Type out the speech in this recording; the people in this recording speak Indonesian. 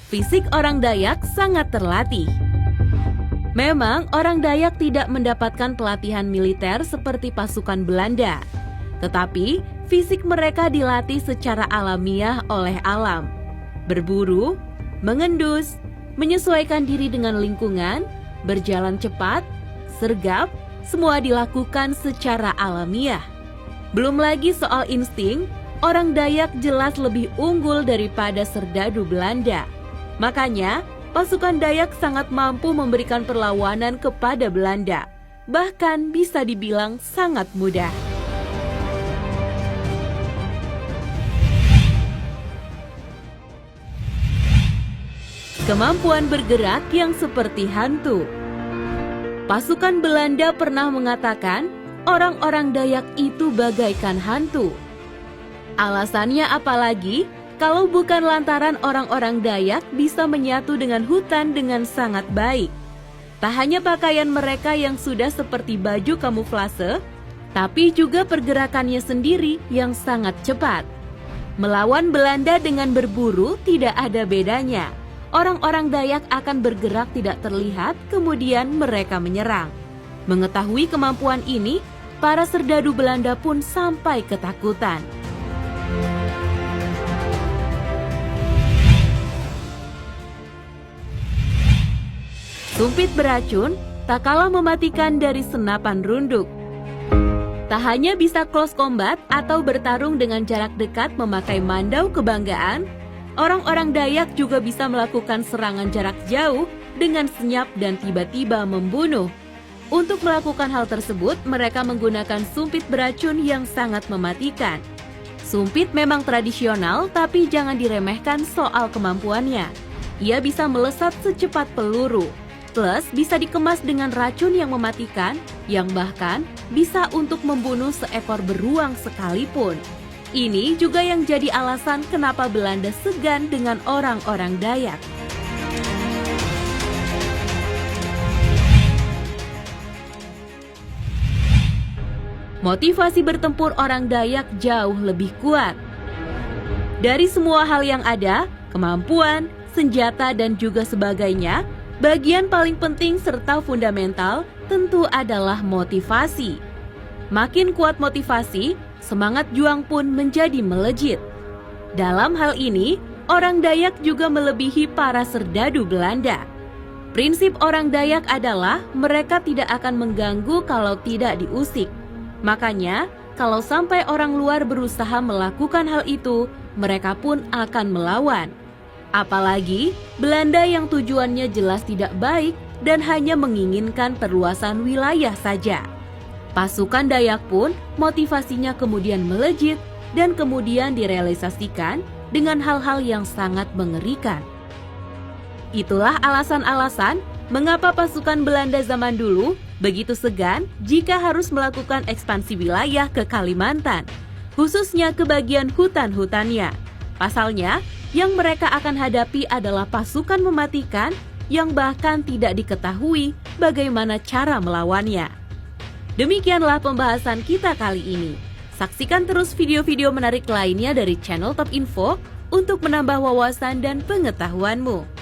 Fisik orang Dayak sangat terlatih. Memang orang Dayak tidak mendapatkan pelatihan militer seperti pasukan Belanda. Tetapi fisik mereka dilatih secara alamiah oleh alam. Berburu, mengendus, menyesuaikan diri dengan lingkungan, berjalan cepat, sergap, semua dilakukan secara alamiah. Belum lagi soal insting, orang Dayak jelas lebih unggul daripada serdadu Belanda. Makanya, pasukan Dayak sangat mampu memberikan perlawanan kepada Belanda. Bahkan bisa dibilang sangat mudah. Kemampuan bergerak yang seperti hantu. Pasukan Belanda pernah mengatakan orang-orang Dayak itu bagaikan hantu. Alasannya apalagi kalau bukan lantaran orang-orang Dayak bisa menyatu dengan hutan dengan sangat baik. Tak hanya pakaian mereka yang sudah seperti baju kamuflase, tapi juga pergerakannya sendiri yang sangat cepat. Melawan Belanda dengan berburu tidak ada bedanya. Orang-orang Dayak akan bergerak tidak terlihat, kemudian mereka menyerang. Mengetahui kemampuan ini, para serdadu Belanda pun sampai ketakutan. Sumpit beracun tak kalah mematikan dari senapan runduk. Tak hanya bisa close combat atau bertarung dengan jarak dekat memakai mandau kebanggaan, orang-orang Dayak juga bisa melakukan serangan jarak jauh dengan senyap dan tiba-tiba membunuh. Untuk melakukan hal tersebut, mereka menggunakan sumpit beracun yang sangat mematikan. Sumpit memang tradisional, tapi jangan diremehkan soal kemampuannya. Ia bisa melesat secepat peluru. Plus, bisa dikemas dengan racun yang mematikan, yang bahkan bisa untuk membunuh seekor beruang sekalipun. Ini juga yang jadi alasan kenapa Belanda segan dengan orang-orang Dayak. Motivasi bertempur orang Dayak jauh lebih kuat. Dari semua hal yang ada, kemampuan, senjata, dan juga sebagainya, bagian paling penting serta fundamental tentu adalah motivasi. Makin kuat motivasi, semangat juang pun menjadi melejit. Dalam hal ini, orang Dayak juga melebihi para serdadu Belanda. Prinsip orang Dayak adalah mereka tidak akan mengganggu kalau tidak diusik. Makanya, kalau sampai orang luar berusaha melakukan hal itu, mereka pun akan melawan. Apalagi Belanda yang tujuannya jelas tidak baik dan hanya menginginkan perluasan wilayah saja. Pasukan Dayak pun motivasinya kemudian melejit dan kemudian direalisasikan dengan hal-hal yang sangat mengerikan. Itulah alasan-alasan mengapa pasukan Belanda zaman dulu begitu segan jika harus melakukan ekspansi wilayah ke Kalimantan, khususnya ke bagian hutan-hutannya. Pasalnya, yang mereka akan hadapi adalah pasukan mematikan yang bahkan tidak diketahui bagaimana cara melawannya. Demikianlah pembahasan kita kali ini. Saksikan terus video-video menarik lainnya dari channel Top Info untuk menambah wawasan dan pengetahuanmu.